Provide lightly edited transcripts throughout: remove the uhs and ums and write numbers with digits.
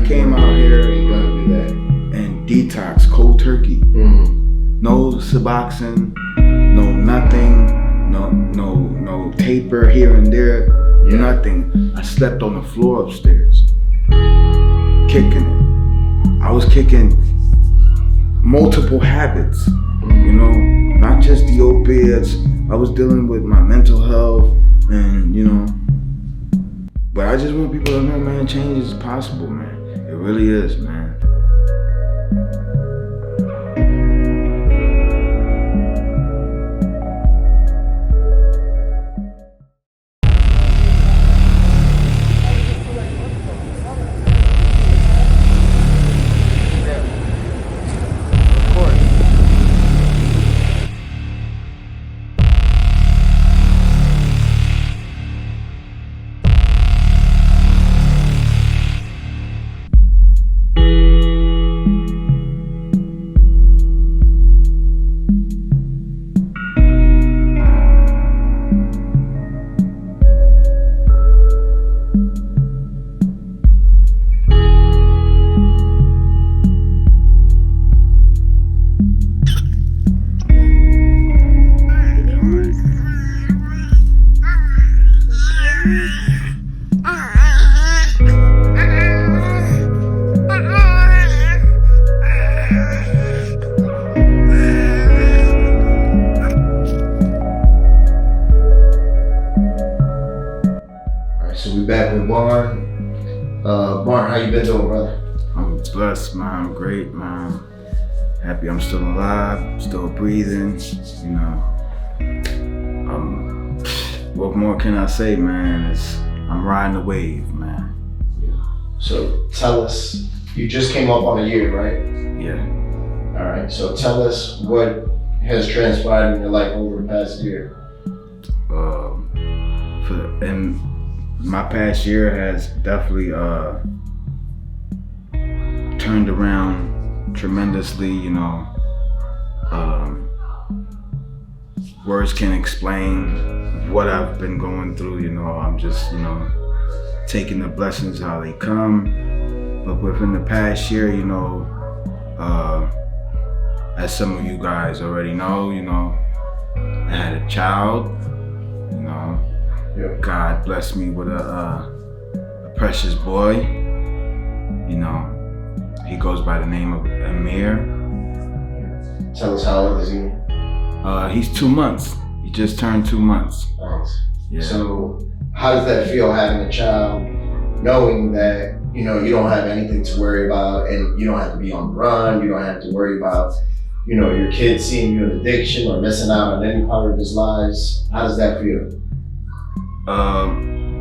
came out here You gotta do that. and detox, cold turkey. No Suboxone, no nothing, no taper here and there, nothing. I slept on the floor upstairs, kicking it. I was kicking multiple habits, not just the opiates. I was dealing with my mental health and, but I just want people to know, man, change is possible, man. It really is, man. So we back with Barn. Barn, how you been doing, brother? I'm blessed, man. I'm great, man. Happy I'm still alive, still breathing, what more can I say, man? I'm riding the wave, man. So tell us, you just came up on a year, right? Yeah. All right, so tell us what has transpired in your life over the past year. And my past year has definitely turned around tremendously, words can't explain what I've been going through, I'm just, taking the blessings how they come. But within the past year, as some of you guys already know, I had a child, God blessed me with a precious boy. He goes by the name of Amir. Tell us, how old is he? He's 2 months. He just turned 2 months. Nice. Yeah. So how does that feel, having a child, knowing that, you don't have anything to worry about and you don't have to be on the run, you don't have to worry about, your kids seeing you in addiction or missing out on any part of his lives? How does that feel?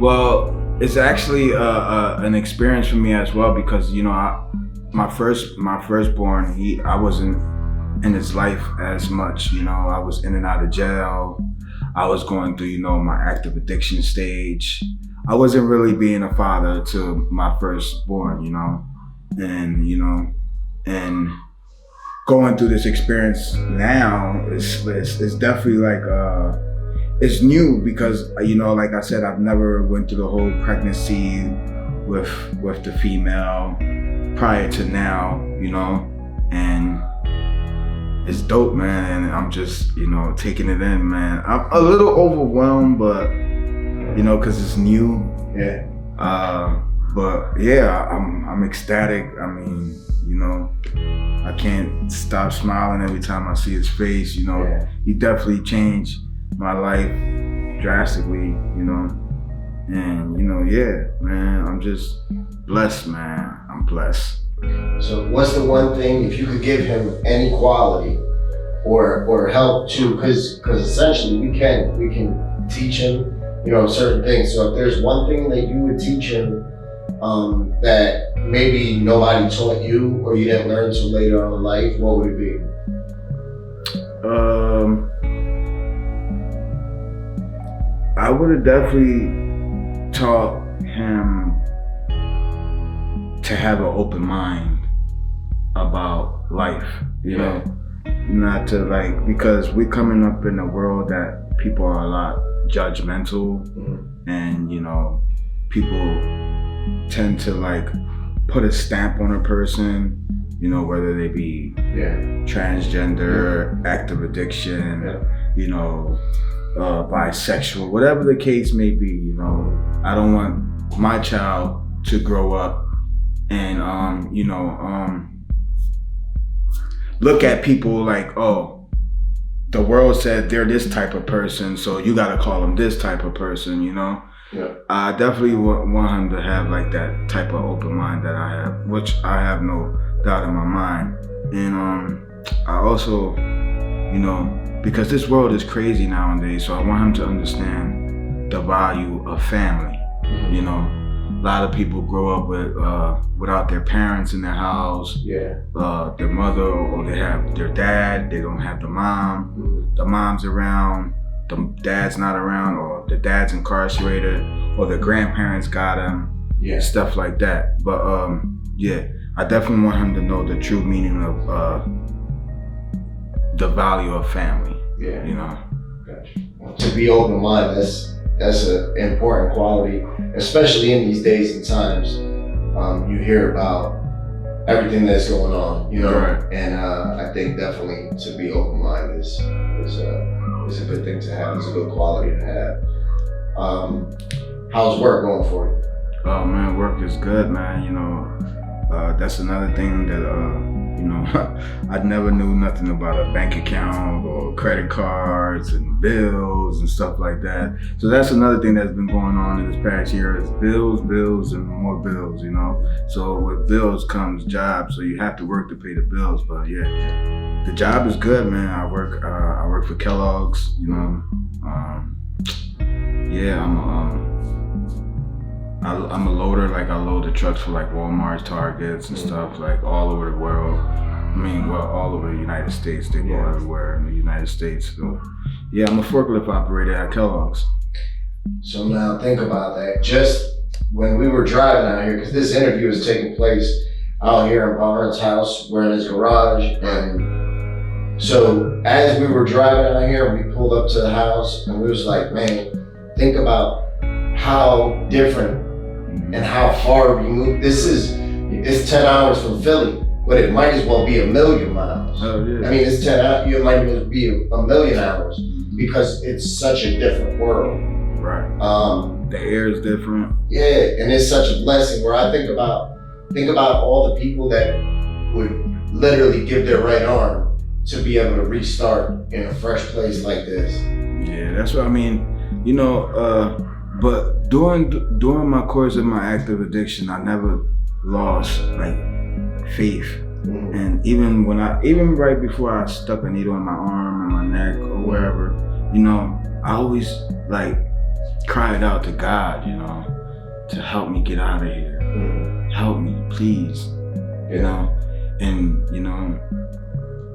Well, it's actually an experience for me as well because my firstborn, I wasn't in his life as much. I was in and out of jail. I was going through my active addiction stage. I wasn't really being a father to my firstborn, and going through this experience now it's definitely like it's new because, like I said, I've never went through the whole pregnancy with the female prior to now, and it's dope, man. And I'm just, taking it in, man. I'm a little overwhelmed, but, cause it's new. Yeah. But yeah, I'm ecstatic. I mean, I can't stop smiling every time I see his face, He definitely changed my life drastically, and yeah, man, I'm just blessed, man. I'm blessed. So what's the one thing, if you could give him any quality or help too, because essentially we can teach him, certain things. So if there's one thing that you would teach him that maybe nobody taught you or you didn't learn until later on in life, what would it be? I would have definitely taught him to have an open mind about life, not to because we're coming up in a world that people are a lot judgmental, and people tend to put a stamp on a person, you know, whether they be transgender, active addiction, you know, bisexual, whatever the case may be, you know. I don't want my child to grow up and, you know, look at people like, oh, the world said they're this type of person, so you gotta call them this type of person, you know? Yeah. I definitely want him to have like that type of open mind that I have, which I have no doubt in my mind. And I also, you know, because this world is crazy nowadays, so I want him to understand the value of family. You know, a lot of people grow up with without their parents in their house, their mother, or they have their dad, they don't have the mom. The mom's around, the dad's not around, or the dad's incarcerated, or the grandparents got him, stuff like that. But I definitely want him to know the true meaning of the value of family. You know. To be open-minded, that's an important quality, especially in these days and times. You hear about everything that's going on, you know, and I think definitely to be open-minded is a good thing to have. It's a good quality to have. How's work going for you? Oh man, work is good, man. You know, that's another thing that you know, I never knew nothing about a bank account or credit cards and bills and stuff like that. So that's another thing that's been going on in this past year is bills, and more bills, you know. So with bills comes jobs, so you have to work to pay the bills. But yeah, the job is good, man. I work for Kellogg's, you know. I'm a loader. Like I load the trucks for like Walmart, Targets, and stuff like all over the world. I mean, well, all over the United States. They go everywhere in the United States. So yeah, I'm a forklift operator at Kellogg's. So now think about that. Just when we were driving out here, because this interview is taking place out here in Barnes' house, we're in his garage, and so as we were driving out here, we pulled up to the house, and we was like, man, think about how different and how far we moved. It's 10 hours from Philly, but it might as well be a million miles. Oh, yeah. I mean, it's 10 hours, it might as well be a million hours because it's such a different world. Right. The air is different. Yeah, and it's such a blessing where I think about all the people that would literally give their right arm to be able to restart in a fresh place like this. Yeah, that's what I mean. You know, but during my course of my active addiction, I never lost like faith. And even right before I stuck a needle in my arm and my neck or wherever, you know, I always like cried out to God, you know, to help me get out of here. Help me, please. You know, and you know,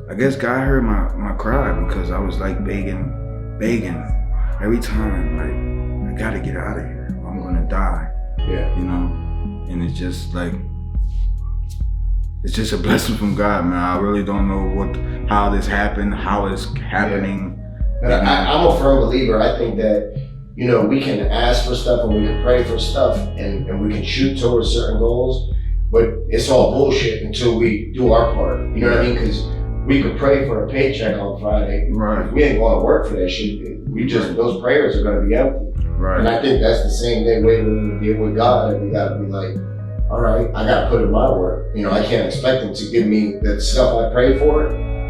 I guess God heard my cry because I was like begging every time, like, I gotta get out of here. I'm gonna die. You know, and it's just like, it's just a blessing from God, man. I really don't know how this happened, how it's happening. I'm a firm believer. I think that, you know, we can ask for stuff and we can pray for stuff and we can shoot towards certain goals, but it's all bullshit until we do our part. You know what I mean? Because we could pray for a paycheck on Friday. Right. If we ain't going to work for that shit, those prayers are going to be empty. Right. And I think that's the same way when we deal with God, and we got to be like, all right, I got to put in my work. You know, I can't expect him to give me the stuff I pray for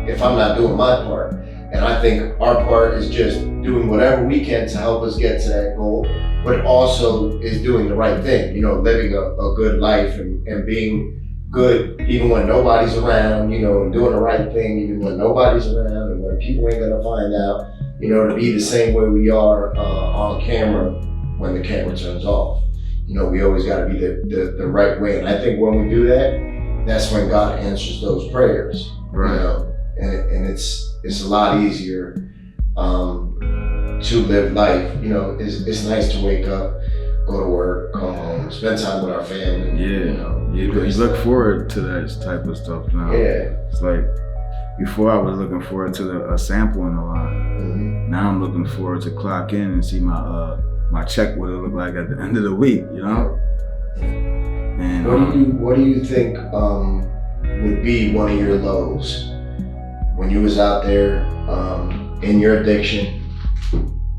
if I'm not doing my part. And I think our part is just doing whatever we can to help us get to that goal, but also is doing the right thing, you know, living a good life and being good even when nobody's around, you know, and doing the right thing even when nobody's around and when people ain't gonna find out, you know, to be the same way we are on camera when the camera turns off. You know, we always gotta be the right way. And I think when we do that, that's when God answers those prayers. Right. You know, and it's a lot easier to live life. You know, it's nice to wake up, go to work, come home, spend time with our family. Yeah, you know, you look forward to that type of stuff now. Yeah, it's like before I was looking forward to a sample in the line. Now I'm looking forward to clock in and see my check what it look like at the end of the week. You know, And what do you think would be one of your lows when you was out there in your addiction,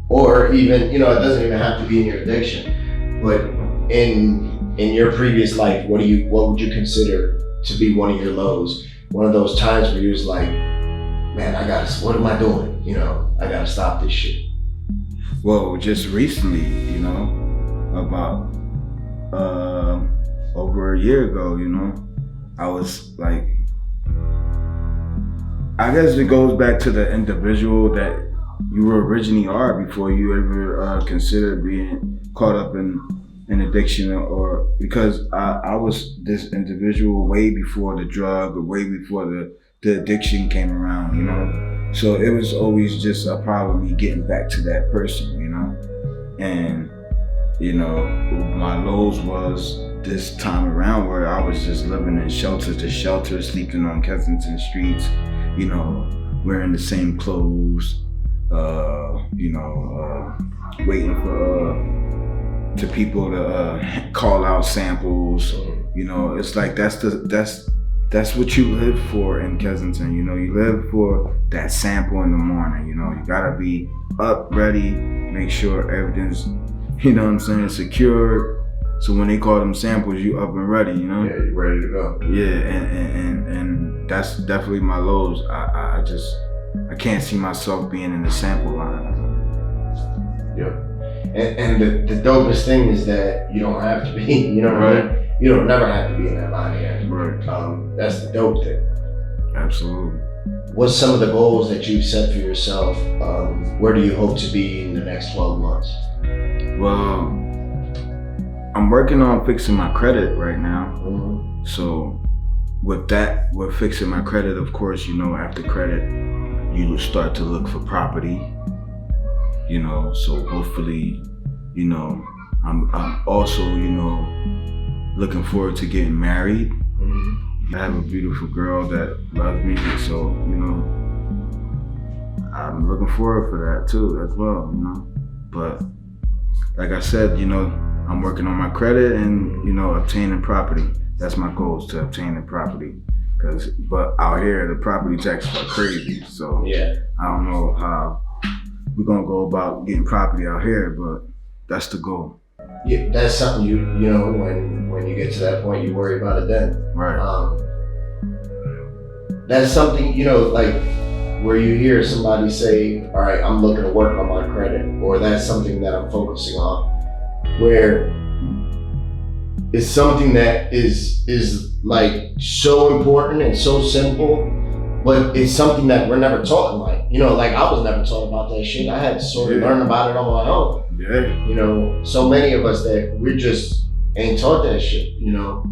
or even, you know, it doesn't even have to be in your addiction, but in your previous life, what would you consider to be one of your lows? One of those times where you was like, man, what am I doing? You know, I gotta stop this shit. Well, just recently, you know, about over a year ago, you know, I was like, I guess it goes back to the individual that you originally are before you ever consider being caught up in addiction, or because I was this individual way before the drug, or way before the addiction came around, you know. So it was always just a problem me getting back to that person, you know. And you know, my lows was this time around where I was just living in shelter to shelter, sleeping on Kensington streets, you know, wearing the same clothes, you know, waiting for to people to call out samples. You know, it's like that's what you live for in Kensington. You know, you live for that sample in the morning. You know, you gotta be up, ready, make sure everything's, you know what I'm saying, secured. So when they call them samples, you up and ready, you know? Yeah, you ready to go. Yeah, and that's definitely my lows. I can't see myself being in the sample line. Yeah. And the dopest thing is that you don't have to be, you know what I mean? You don't never have to be in that line here. Right. That's the dope thing. Absolutely. What's some of the goals that you've set for yourself? Where do you hope to be in the next 12 months? Well, I'm working on fixing my credit right now. Mm-hmm. So with fixing my credit, of course, you know, after credit, you start to look for property, you know, so hopefully, you know, I'm also, you know, looking forward to getting married. Mm-hmm. I have a beautiful girl that loves me, so, you know, I'm looking forward for that too as well, you know. But like I said, you know, I'm working on my credit and, you know, obtaining property. That's my goal, is to obtain the property. But out here, the property taxes are crazy. So yeah, I don't know how we're gonna go about getting property out here, but that's the goal. Yeah, that's something you know, when you get to that point, you worry about it then. Right. That's something, you know, like where you hear somebody say, all right, I'm looking to work on my credit, or that's something that I'm focusing on, where it's something that is like so important and so simple, but it's something that we're never taught in life. You know, like I was never taught about that shit. I had to sort of learn about it on my own. Yeah. You know, so many of us that we just ain't taught that shit, you know.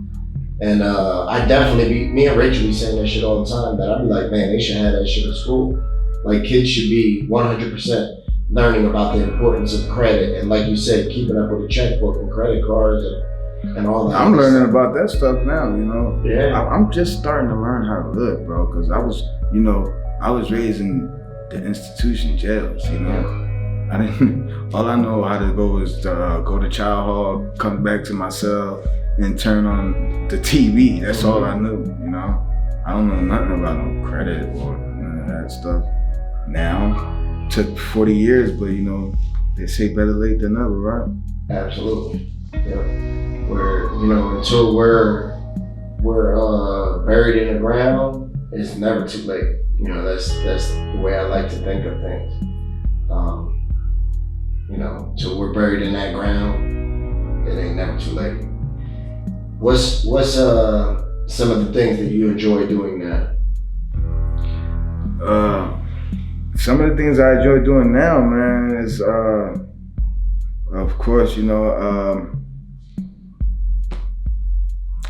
And I definitely me and Rachel be saying that shit all the time, that I'd be like, man, they should have that shit in school. Like kids should be 100% learning about the importance of credit, and like you said, keeping up with a checkbook and credit cards and all that. I'm learning about that stuff now, you know. Yeah. I'm just starting to learn how to live, bro, because I was raised in the institution jails, you know. All I know how to go is to go to child hall, come back to my cell, and turn on the TV. That's all I knew, you know. I don't know nothing about no credit or none of that stuff. Now, took 40 years, but you know, they say better late than never, right? Absolutely. Yeah. Where, you know, until we're buried in the ground, it's never too late. You know, that's the way I like to think of things. You know, till we're buried in that ground, it ain't never too late. What's some of the things that you enjoy doing now? Some of the things I enjoy doing now, man, is of course, you know,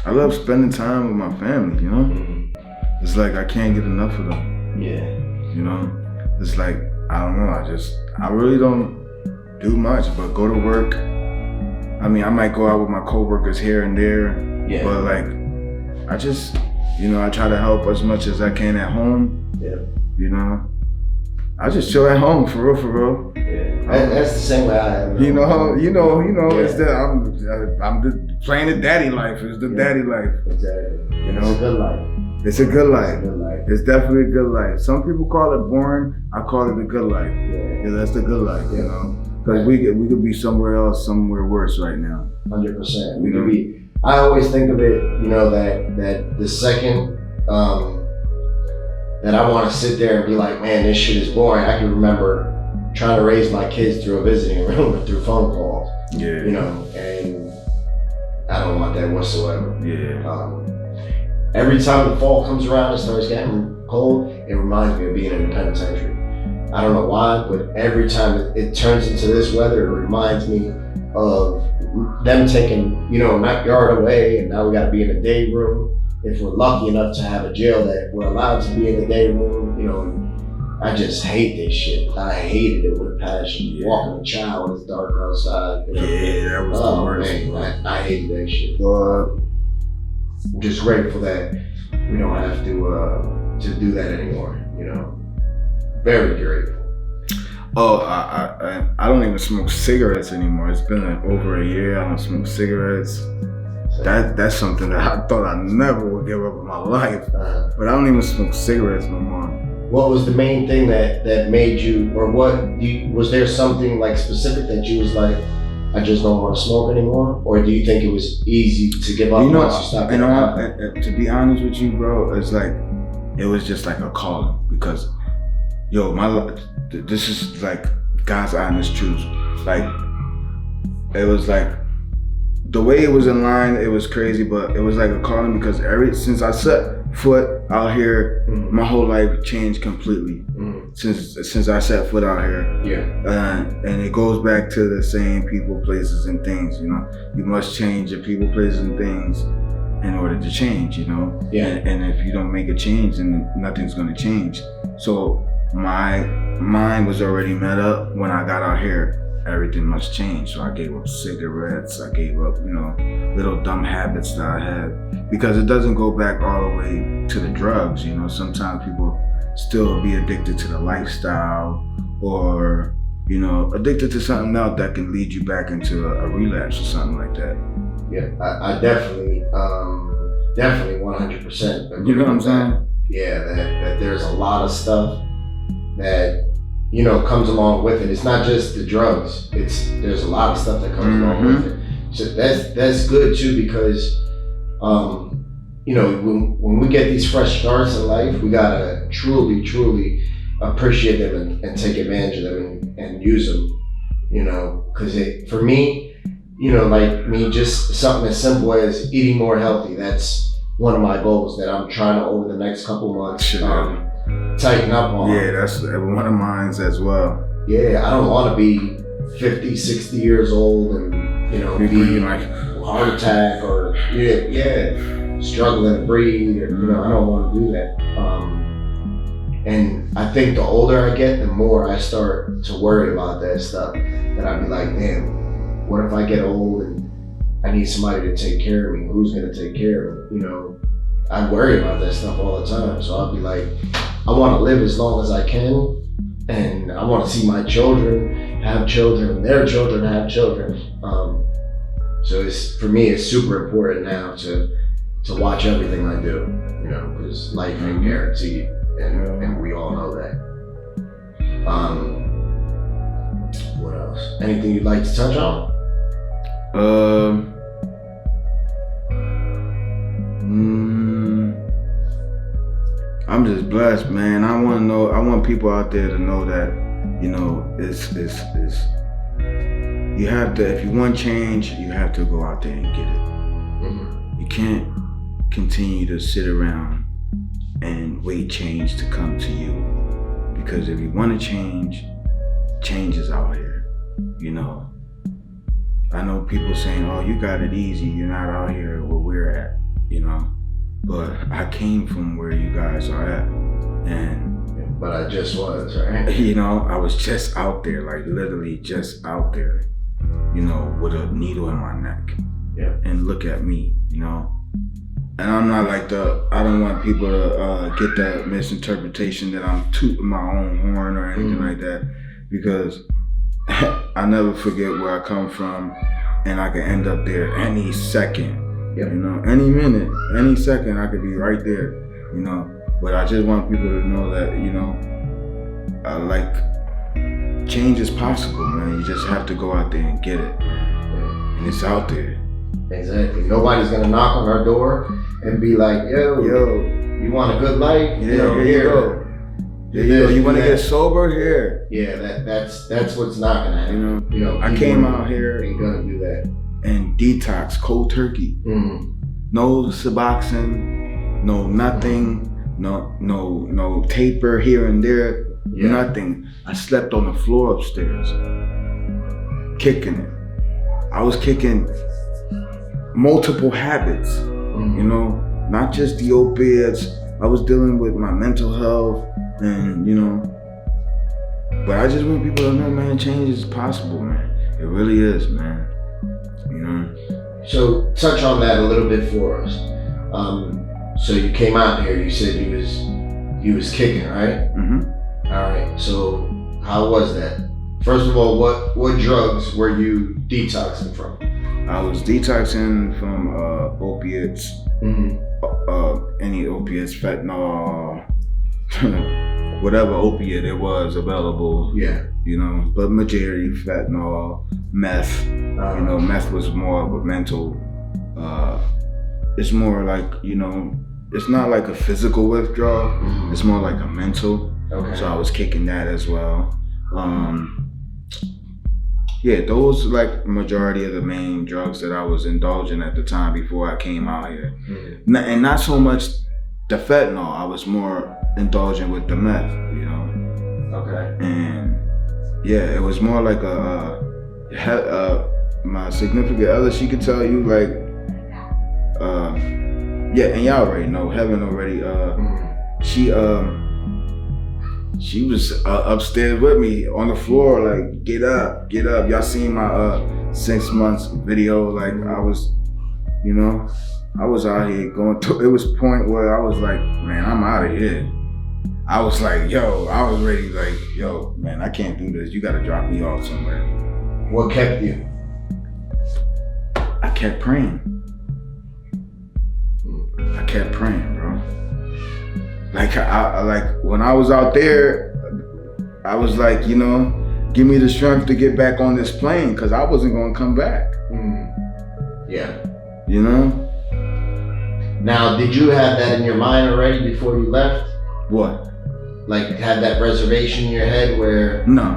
I love spending time with my family, you know? Mm-hmm. It's like I can't get enough of them. Yeah. You know? It's like, I don't know, I really don't do much but go to work. I mean, I might go out with my coworkers here and there, but like, I just, you know, I try to help as much as I can at home. Yeah. You know, I just chill at home for real. Yeah, that's the same way I am. You know. Yeah. It's that I'm playing the daddy life. It's the daddy life. Exactly. You know, it's a good life. It's a good life. It's a good life. It's definitely a good life. Some people call it boring. I call it a good life. Yeah, that's the good life. You know, because we could be somewhere else, somewhere worse right now. 100%. We could be. I always think of it, you know, that the second that I want to sit there and be like, man, this shit is boring. I can remember trying to raise my kids through a visiting room through phone calls. Yeah. You know, and I don't want that whatsoever. Yeah. Every time the fall comes around and starts getting cold, it reminds me of being in the penitentiary. I don't know why, but every time it turns into this weather, it reminds me of them taking, you know, a backyard away, and now we got to be in a day room. If we're lucky enough to have a jail that we're allowed to be in the day room, you know, I just hate this shit. I hated it with a passion. Yeah. Walking a child when it's dark outside. You know? Yeah, that was the worst. Man, I hated that shit. I'm just grateful that we don't have to do that anymore. You know, very grateful. Oh, I don't even smoke cigarettes anymore. It's been over a year. I don't smoke cigarettes. That's something that I thought I never would give up in my life. But I don't even smoke cigarettes no more. What was the main thing that made you, or was there something like specific that you was like, I just don't want to smoke anymore? Or do you think it was easy to give up once you stopped? To be honest with you, bro, it's like, it was just like a calling, because this is like God's honest truth. Like, it was like, the way it was in line, it was crazy, but it was like a calling, because since I set foot out here, my whole life changed completely. Since I set foot out here. Yeah. And it goes back to the same people, places, and things, you know. You must change your people, places, and things in order to change, you know. Yeah. And if you don't make a change, then nothing's gonna change. So my mind was already met up when I got out here. Everything must change. So I gave up cigarettes. I gave up, you know, little dumb habits that I had, because it doesn't go back all the way to the drugs. You know, sometimes people still be addicted to the lifestyle, or, you know, addicted to something else that can lead you back into a relapse or something like that. Yeah, I definitely 100%. You know what I'm saying? Yeah, that there's a lot of stuff that, you know, comes along with it. It's not just the drugs. There's a lot of stuff that comes along with it. So that's good too, because you know, when we get these fresh starts in life, we gotta truly appreciate them and take advantage of them and use them. You know, because for me, you know, like me, just something as simple as eating more healthy. That's one of my goals that I'm trying to, over the next couple months, tighten up on. Yeah, that's one of mine as well. Yeah, I don't want to be 50, 60 years old and, you know, be like heart attack or struggling to breathe, or, you know, I don't want to do that. And I think the older I get, the more I start to worry about that stuff. That I'd be like, damn, what if I get old and I need somebody to take care of me? Who's gonna take care of me? You know, I worry about that stuff all the time. So I'll be like, I want to live as long as I can, and I want to see my children have children, and their children have children. So for me, it's super important now to watch everything I do, you know, because life ain't guaranteed, and we all know that. What else? Anything you'd like to touch on? I'm just blessed, man. I want people out there to know that, you know, you have to, if you want change, you have to go out there and get it. You can't continue to sit around and wait change to come to you, because if you want to change is out here, you know. I know people saying, oh, you got it easy, you're not out here where we're at, you know. But I came from where you guys are at, and but I just was, right? You know, I was just out there, like literally just out there, you know, with a needle in my neck. Yeah. And look at me, you know. And I'm not like I don't want people to get that misinterpretation that I'm tooting my own horn or anything like that, because I never forget where I come from, and I can end up there any second, you know, any minute, any second I could be right there, you know. But I just want people to know that, you know, like, change is possible, man. You just have to go out there and get it, and it's out there. Exactly. Nobody's gonna knock on our door and be like, yo, you want a good life? Yeah, here you go. There you go. You want to get sober? Here. Yeah, that's what's not gonna happen. You know, I came out here ain't gonna do that. And detox, cold turkey. No Suboxone, no nothing, no taper here and there, nothing. I slept on the floor upstairs, kicking it. I was kicking multiple habits, you know, not just the opiates. I was dealing with my mental health, and you know, but I just want people to know, man, change is possible, man. It really is, man. You know. So touch on that a little bit for us. So you came out here. You said you was kicking, right? All right. So how was that? First of all, what drugs were you detoxing from? I was detoxing from opiates, any opiates, fentanyl, whatever opiate it was available. Yeah. You know, but majority fentanyl, meth. You know, meth was more of a mental. It's more like, you know, it's not like a physical withdrawal. It's more like a mental. Okay. So I was kicking that as well. Yeah, those like majority of the main drugs that I was indulging at the time before I came out here. And not so much the fentanyl, I was more indulging with the meth, you know. Okay. And yeah, it was more like my significant other, she could tell you like, yeah, and y'all already know, Heaven already, she was upstairs with me on the floor, like, get up. Y'all seen my 6 months video, like I was, you know, I was out here going through, it was a point where I was like, man, I'm out of here. I was like, yo, I was ready, like, yo, man, I can't do this. You gotta drop me off somewhere. What kept you? I kept praying. I kept praying, bro. Like, I like when I was out there, I was like, you know, give me the strength to get back on this plane, because I wasn't gonna come back. Yeah. You know? Now, did you have that in your mind already before you left? What? Like, had that reservation in your head where? No.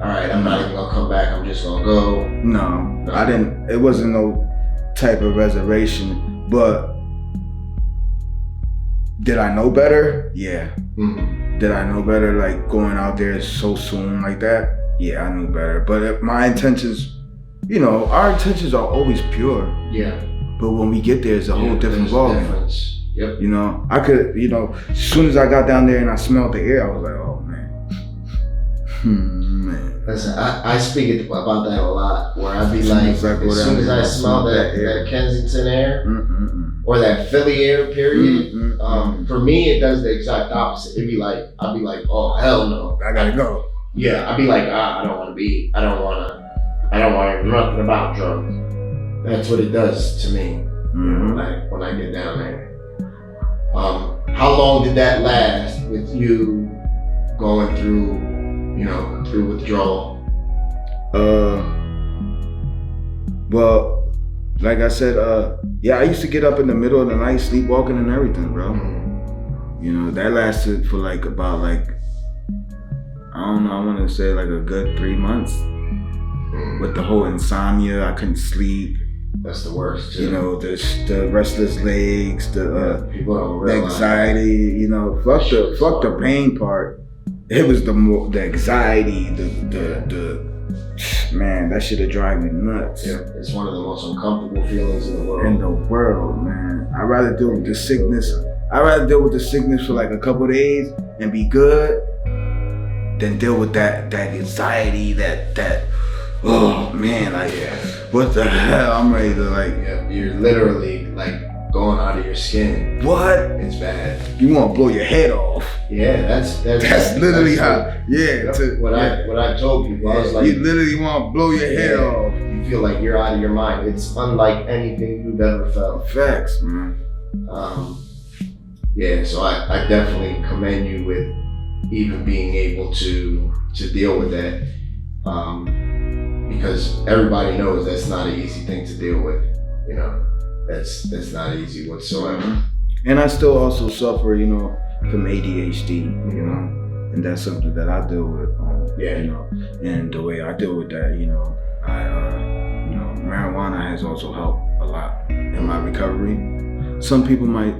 All right, I'm not even gonna come back, I'm just gonna go. No, I didn't, it wasn't no type of reservation, but did I know better? Yeah. Did I know better, like going out there so soon like that? Yeah, I knew better. But my intentions, you know, our intentions are always pure. Yeah. But when we get there, it's a whole different ballgame. Yep. You know, I could, you know, as soon as I got down there and I smelled the air, I was like, oh man. Man. Listen, I speak about that a lot, where I be like, as soon as I smell that Kensington air, or that Philly air, period, for me, it does the exact opposite. I'll be like, oh, hell no. I gotta go. Yeah, I'd be like, I don't want to nothing about drugs. That's what it does to me, when I get down there. How long did that last with you going through, you know, through withdrawal? Well, like I said, yeah, I used to get up in the middle of the night, sleepwalking and everything, bro. You know, that lasted for like about like, I don't know, I want to say like a good 3 months. With the whole insomnia, I couldn't sleep. That's the worst, too. You know, the restless legs, the anxiety, you know, fuck the pain part. It was the anxiety, the man, that shit would drive me nuts. Yeah, it's one of the most uncomfortable feelings in the world. Man. I'd rather deal with the sickness. I'd rather deal with the sickness for like a couple of days and be good than deal with that anxiety, that oh man, like what the hell? I'm ready to like. Yeah, you're literally like going out of your skin. What? It's bad. You want to blow your head off. Yeah, that's literally how. Yeah. What I told people, I was like, you literally want to blow your head off. You feel like you're out of your mind. It's unlike anything you've ever felt. Facts, man. Yeah, so I definitely commend you with even being able to deal with that. Because everybody knows that's not an easy thing to deal with. You know, that's not easy whatsoever. And I still also suffer, you know, from ADHD, you know, and that's something that I deal with. You know, and the way I deal with that, you know, you know, marijuana has also helped a lot in my recovery. Some people might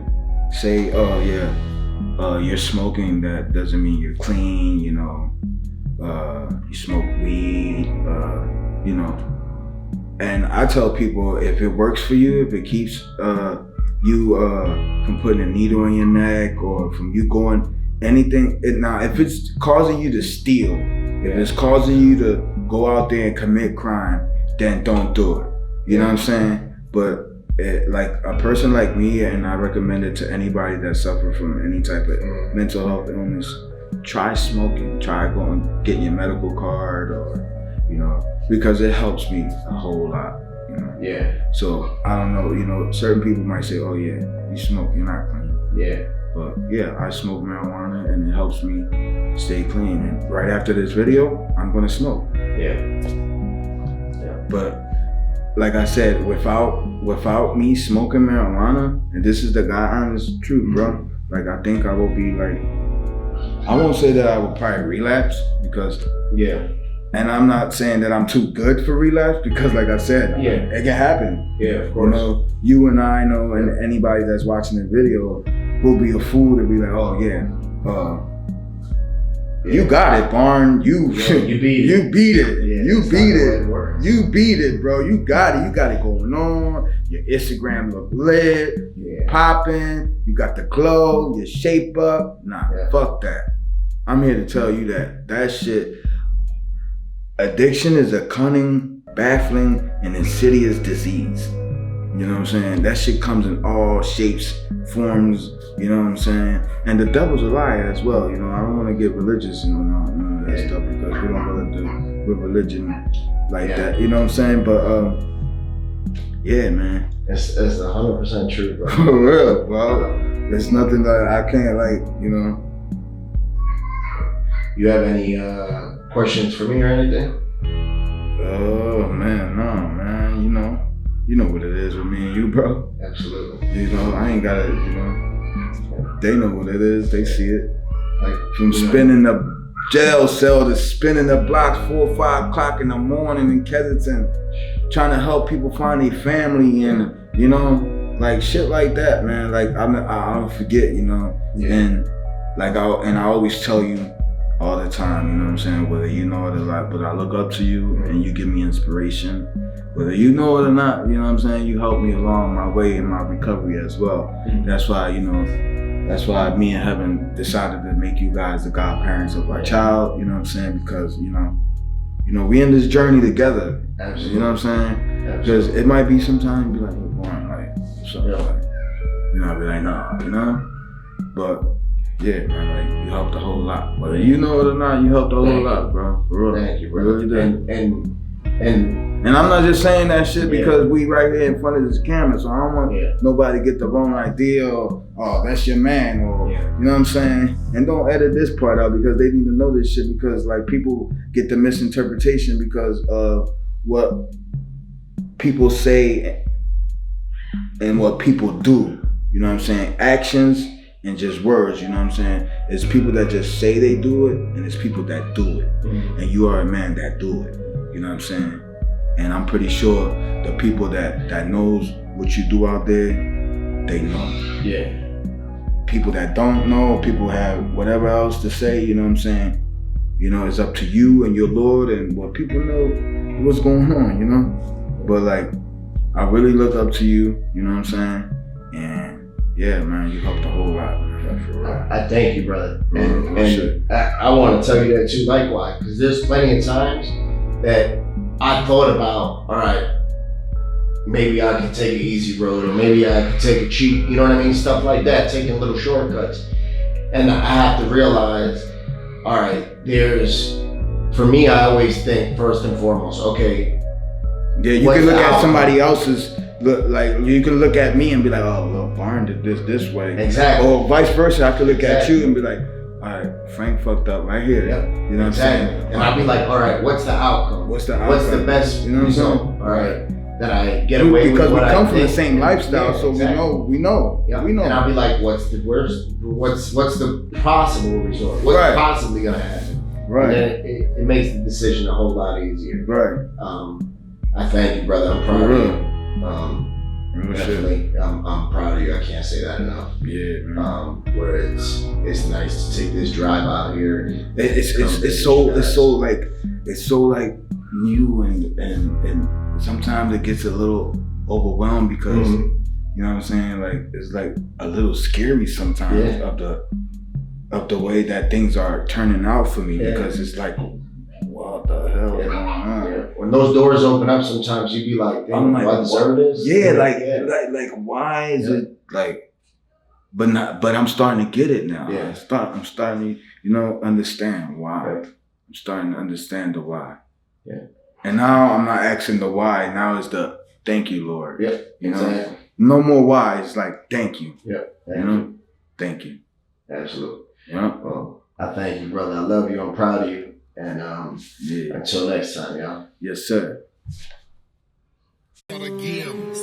say, oh yeah, you're smoking, that doesn't mean you're clean, you know, you smoke weed, you know. And I tell people, if it works for you, if it keeps you from putting a needle in your neck or from you going anything, now if it's causing you to steal, if it's causing you to go out there and commit crime, then don't do it. You know what I'm saying? But like a person like me, and I recommend it to anybody that suffers from any type of mental health illness, try smoking, try going, getting your medical card, or, you know, because it helps me a whole lot, you know? Yeah. So, I don't know, you know, certain people might say, oh yeah, you smoke, you're not clean. Yeah. But yeah, I smoke marijuana and it helps me stay clean. And right after this video, I'm gonna smoke. Yeah. But like I said, without me smoking marijuana, and this is the God honest truth, bro, like I think I will be like, I won't say that I will probably relapse, because and I'm not saying that I'm too good for relapse, because like I said, it can happen. Yeah, of course. You know, you and I know, and anybody that's watching the video will be a fool to be like, oh yeah, you got it, Barn. You beat it. You beat it. Yeah, you beat it. You beat it, bro. You got it. You got it going on. Your Instagram look lit. You popping. You got the glow. Your shape up. Nah, fuck that. I'm here to tell you that shit. Addiction is a cunning, baffling, and insidious disease. You know what I'm saying? That shit comes in all shapes, forms, you know what I'm saying? And the devil's a liar as well, you know? I don't want to get religious and none of that stuff, because we don't really do with religion like that, you know what I'm saying? But, yeah, man. It's 100% true, bro. For real, bro. There's nothing that I can't, like, you know. You have any questions for me or anything? Oh, man, no, man, you know what it is with me and you, bro. Absolutely. You know, I ain't gotta, you know, they know what it is, they see it. Like, from spinning the jail cell to spinning the blocks 4 or 5 o'clock in the morning in Kensington, trying to help people find their family, and, you know, like shit like that, man. Like, I don't forget, you know, and like, I always tell you all the time, you know what I'm saying? Whether you know it or not, but I look up to you and you give me inspiration. Whether you know it or not, you know what I'm saying? You help me along my way in my recovery as well. That's why, you know, that's why me and Heaven decided to make you guys the godparents of our child, you know what I'm saying? Because, you know, we in this journey together. Absolutely. You know what I'm saying? Because it might be sometimes be like, you're born, like, something like, you know, I'll be like, nah, you know? But, yeah, man, like, you helped a whole lot. Whether you know it or not, you helped a whole lot, bro. For real. Thank you, bro. Really did. And I'm not just saying that shit because we right here in front of this camera, so I don't want nobody to get the wrong idea, or, oh, that's your man, or, you know what I'm saying? And don't edit this part out, because they need to know this shit, because, like, people get the misinterpretation because of what people say and what people do. You know what I'm saying? Actions and just words, you know what I'm saying? It's people that just say they do it, and it's people that do it. And you are a man that do it, you know what I'm saying? And I'm pretty sure the people that knows what you do out there, they know. Yeah. People that don't know, people have whatever else to say, you know what I'm saying? You know, it's up to you and your Lord and what people know what's going on, you know? But like, I really look up to you, you know what I'm saying? And yeah, man, you helped a whole lot, man, for real. I thank you, brother. And I want to tell you that too, likewise, because there's plenty of times that I thought about, all right, maybe I could take an easy road, or maybe I could take a cheap, you know what I mean? Stuff like that, taking little shortcuts. And I have to realize, all right, for me, I always think first and foremost, okay. Yeah, you can look at somebody else's, like you can look at me and be like, oh, well, Barn did this way. Exactly. Or vice versa, I could look at you and be like, all right, Frank fucked up right here. Yep. You know what I'm saying? And I'll be like, all right, what's the outcome? What's the best result? All right, that I get away with what I because we come from the think. same lifestyle, so exactly. we know. Yep. We know. And I'll be like, what's the possible result? What's Right. possibly gonna happen? Right. And then it makes the decision a whole lot easier. Right. I thank you, brother. I'm proud of you. Real Definitely, I'm proud of you. I can't say that enough. Yeah, man. Where it's nice to take this drive out here. It's so like new and sometimes it gets a little overwhelmed because you know what I'm saying, like it's like a little scary sometimes of the way that things are turning out for me because it's like, what the hell is going on? Yeah. When those doors open up, sometimes you be like, I'm like, do I deserve this? Yeah, like why is it like? But I'm starting to get it now. Yeah. I'm starting to, understand why. Yeah. I'm starting to understand the why. Yeah. And now I'm not asking the why. Now it's the thank you, Lord. Yeah. You know, exactly. no more why. It's like thank you. Yeah. Thank you. Absolutely. Yeah. Well, I thank you, brother. I love you. I'm proud of you. And until next time, y'all. Yes, sir. Again,